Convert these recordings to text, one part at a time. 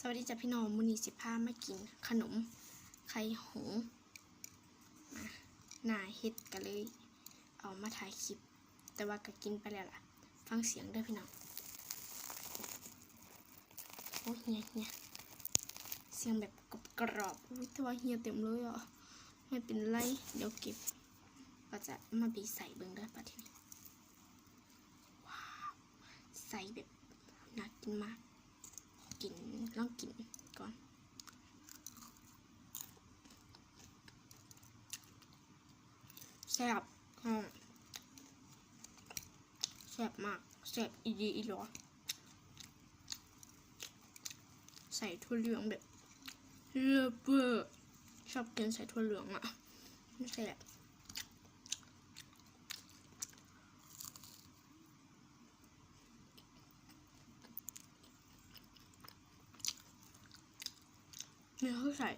วัสดีจ้ะพี่น้องมื้อนี้15มากินขนมไข่หงส์มาหน้าเฮ็ดกันเลยเอามาถ่ายคลิปแต่ว่าก็กินไปแล้วล่ะฟังเสียงเด้อพี่น้องโอ้ยเนี่ยเสียงแบบกรอบๆอุ้ยแต่ว่าเหี่ยวเต็มเลยอ่ะไม่เป็นไรเดี๋ยวเก็บก็จะมาบีใส่เบิ่งเด้อปะทีนี้ว้าวใส่แบบน่ากินมากลองกินก่อนแซ่บแซ่บมากแซ่บอีดีอีหรอใส่ถั่วเหลืองแบบเลือเบอร์ชอบกินใส่ถั่วเหลืองอ่ะไม่แซ่บเนื้อใส่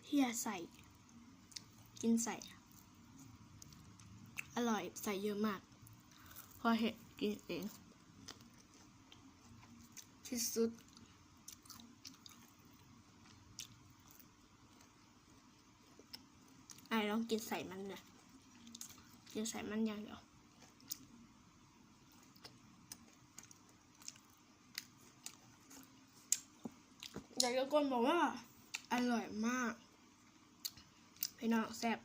พี่อย่าใส่กินใส่อร่อยใส่เยอะมากพอเห็ดกินเองที่สุดไอ้ลองกินใส่มันเลยกินใส่มันอย่างเดียวอยากจะกวนบอกว่าอร่อยมากพี่น้องแซ่บ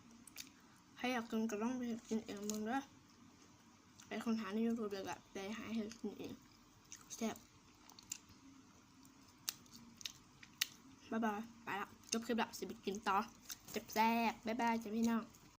ใครอยากกินก็ต้องไปกินเองมึงเด้อไปคนหาใน YouTube เลยแบบไปหาให้กินเองแซ่บบ๊ายบายไปละจบคลิปละสิไปกินต่อแซ่บบ๊ายบายจ้ะพี่น้อง